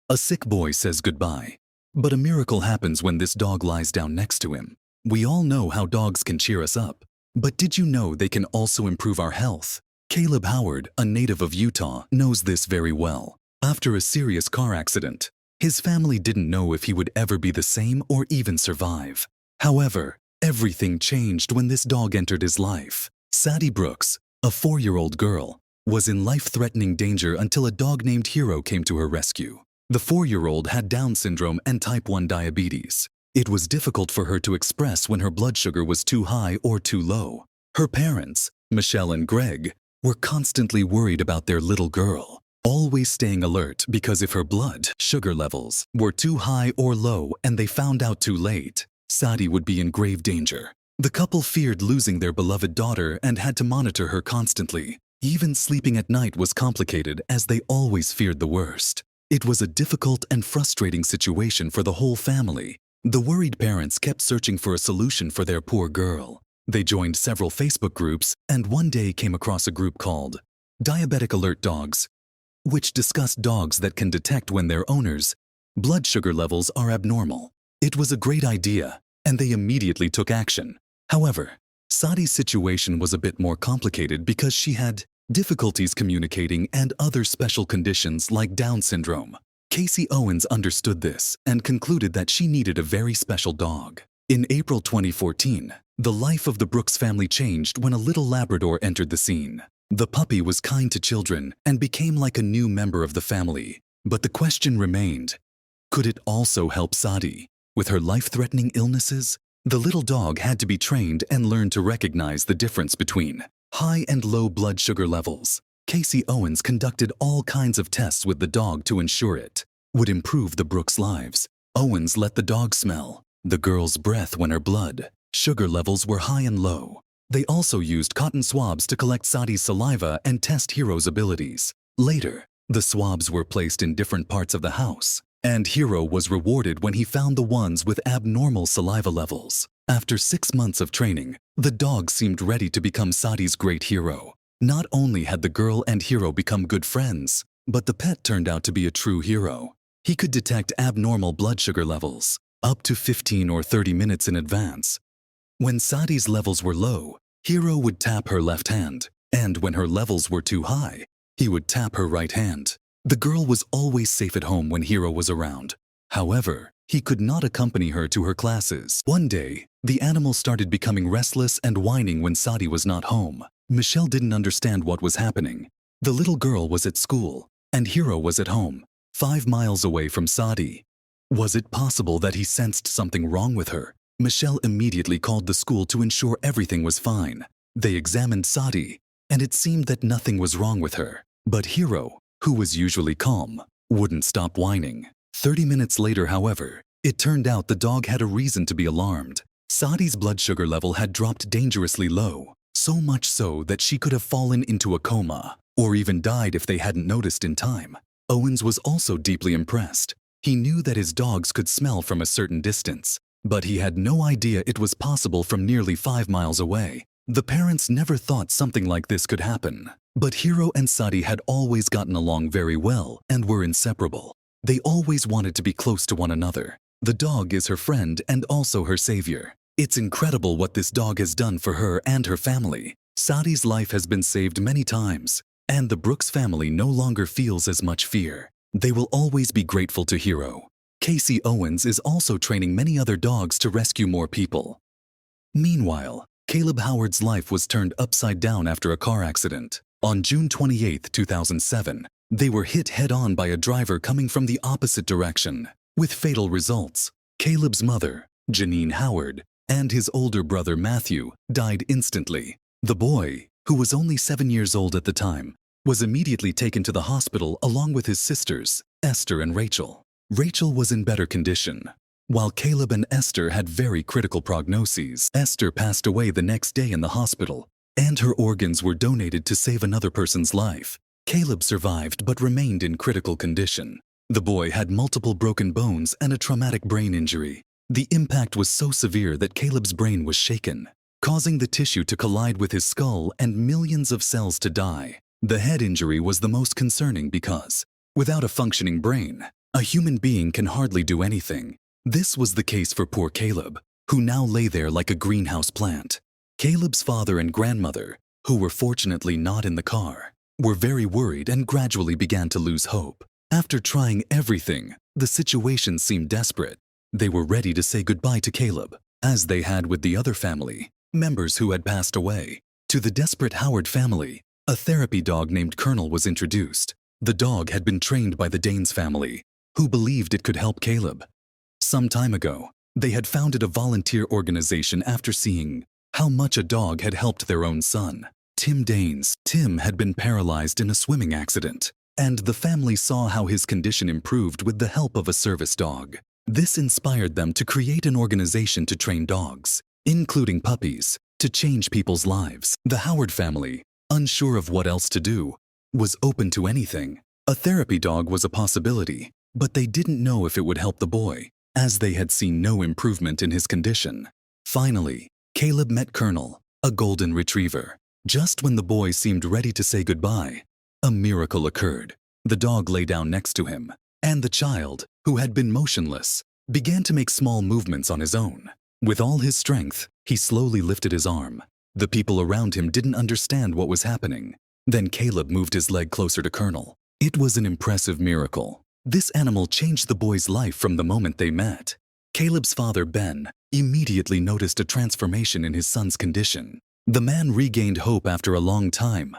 A sick boy says goodbye. But a miracle happens when this dog lies down next to him. We all know how dogs can cheer us up. But did you know they can also improve our health? Caleb Howard, a native of Utah, knows this very well. After a serious car accident, his family didn't know if he would ever be the same or even survive. However, everything changed when this dog entered his life. Sadie Brooks, a 4-year-old girl, was in life-threatening danger until a dog named Hero came to her rescue. The 4-year-old had Down syndrome and type 1 diabetes. It was difficult for her to express when her blood sugar was too high or too low. Her parents, Michelle and Greg, were constantly worried about their little girl, always staying alert because if her blood sugar levels were too high or low and they found out too late, Sadie would be in grave danger. The couple feared losing their beloved daughter and had to monitor her constantly. Even sleeping at night was complicated as they always feared the worst. It was a difficult and frustrating situation for the whole family. The worried parents kept searching for a solution for their poor girl. They joined several Facebook groups and one day came across a group called Diabetic Alert Dogs, which discussed dogs that can detect when their owners' blood sugar levels are abnormal. It was a great idea, and they immediately took action. However, Sadie's situation was a bit more complicated because she had difficulties communicating and other special conditions like Down syndrome. Casey Owens understood this and concluded that she needed a very special dog. In April 2014, the life of the Brooks family changed when a little Labrador entered the scene. The puppy was kind to children and became like a new member of the family. But the question remained, could it also help Sadie? With her life-threatening illnesses, the little dog had to be trained and learn to recognize the difference between high and low blood sugar levels. Casey Owens conducted all kinds of tests with the dog to ensure it would improve the Brooks' lives. Owens let the dog smell the girl's breath when her blood sugar levels were high and low. They also used cotton swabs to collect Sadie's saliva and test Hero's abilities. Later, the swabs were placed in different parts of the house, and Hero was rewarded when he found the ones with abnormal saliva levels. After 6 months of training, the dog seemed ready to become Sadie's great hero. Not only had the girl and Hero become good friends, but the pet turned out to be a true hero. He could detect abnormal blood sugar levels up to 15 or 30 minutes in advance. When Sadie's levels were low, Hero would tap her left hand, and when her levels were too high, he would tap her right hand. The girl was always safe at home when Hero was around. However, he could not accompany her to her classes. One day, the animal started becoming restless and whining when Sadie was not home. Michelle didn't understand what was happening. The little girl was at school, and Hero was at home, 5 miles away from Sadie. Was it possible that he sensed something wrong with her? Michelle immediately called the school to ensure everything was fine. They examined Sadie, and it seemed that nothing was wrong with her. But Hero, who was usually calm, wouldn't stop whining. 30 minutes later, however, it turned out the dog had a reason to be alarmed. Sadie's blood sugar level had dropped dangerously low, so much so that she could have fallen into a coma, or even died if they hadn't noticed in time. Owens was also deeply impressed. He knew that his dogs could smell from a certain distance, but he had no idea it was possible from nearly 5 miles away. The parents never thought something like this could happen. But Hero and Sadie had always gotten along very well and were inseparable. They always wanted to be close to one another. The dog is her friend and also her savior. It's incredible what this dog has done for her and her family. Sadie's life has been saved many times, and the Brooks family no longer feels as much fear. They will always be grateful to Hero. Casey Owens is also training many other dogs to rescue more people. Meanwhile, Caleb Howard's life was turned upside down after a car accident. On June 28, 2007, they were hit head-on by a driver coming from the opposite direction, with fatal results. Caleb's mother, Janine Howard, and his older brother Matthew died instantly. The boy, who was only 7 years old at the time, was immediately taken to the hospital along with his sisters, Esther and Rachel. Rachel was in better condition, while Caleb and Esther had very critical prognoses. Esther passed away the next day in the hospital, and her organs were donated to save another person's life. Caleb survived but remained in critical condition. The boy had multiple broken bones and a traumatic brain injury. The impact was so severe that Caleb's brain was shaken, causing the tissue to collide with his skull and millions of cells to die. The head injury was the most concerning because, without a functioning brain, A human being can hardly do anything. This was the case for poor Caleb, who now lay there like a greenhouse plant. Caleb's father and grandmother, who were fortunately not in the car, were very worried and gradually began to lose hope. After trying everything, the situation seemed desperate. They were ready to say goodbye to Caleb, as they had with the other family members who had passed away. To the desperate Howard family, a therapy dog named Colonel was introduced. The dog had been trained by the Danes family, who believed it could help Caleb. Some time ago, they had founded a volunteer organization after seeing how much a dog had helped their own son, Tim Danes. Tim had been paralyzed in a swimming accident, and the family saw how his condition improved with the help of a service dog. This inspired them to create an organization to train dogs, including puppies, to change people's lives. The Howard family, unsure of what else to do, was open to anything. A therapy dog was a possibility, but they didn't know if it would help the boy, as they had seen no improvement in his condition. Finally, Caleb met Colonel, a golden retriever. Just when the boy seemed ready to say goodbye, a miracle occurred. The dog lay down next to him, and the child, who had been motionless, began to make small movements on his own. With all his strength, he slowly lifted his arm. The people around him didn't understand what was happening. Then Caleb moved his leg closer to Colonel. It was an impressive miracle. This animal changed the boy's life from the moment they met. Caleb's father, Ben, immediately noticed a transformation in his son's condition. The man regained hope after a long time.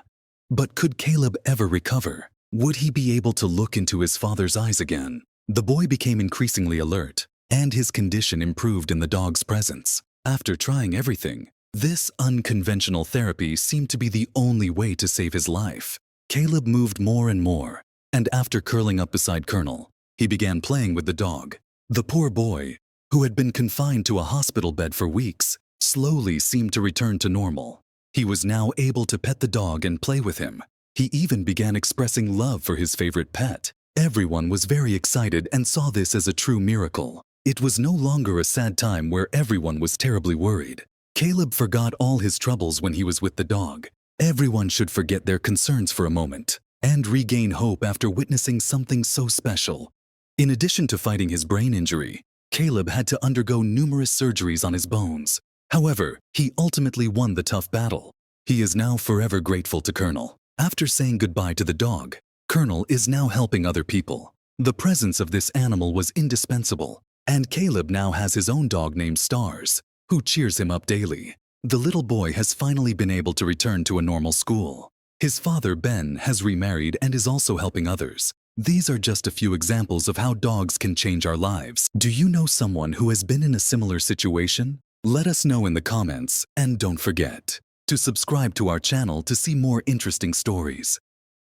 But could Caleb ever recover? Would he be able to look into his father's eyes again? The boy became increasingly alert, and his condition improved in the dog's presence. After trying everything, this unconventional therapy seemed to be the only way to save his life. Caleb moved more and more, and after curling up beside Colonel, he began playing with the dog. The poor boy, who had been confined to a hospital bed for weeks, slowly seemed to return to normal. He was now able to pet the dog and play with him. He even began expressing love for his favorite pet. Everyone was very excited and saw this as a true miracle. It was no longer a sad time where everyone was terribly worried. Caleb forgot all his troubles when he was with the dog. Everyone should forget their concerns for a moment and regain hope after witnessing something so special. In addition to fighting his brain injury, Caleb had to undergo numerous surgeries on his bones. However, he ultimately won the tough battle. He is now forever grateful to Colonel. After saying goodbye to the dog, Colonel is now helping other people. The presence of this animal was indispensable, and Caleb now has his own dog named Stars, who cheers him up daily. The little boy has finally been able to return to a normal school. His father, Ben, has remarried and is also helping others. These are just a few examples of how dogs can change our lives. Do you know someone who has been in a similar situation? Let us know in the comments, and don't forget to subscribe to our channel to see more interesting stories.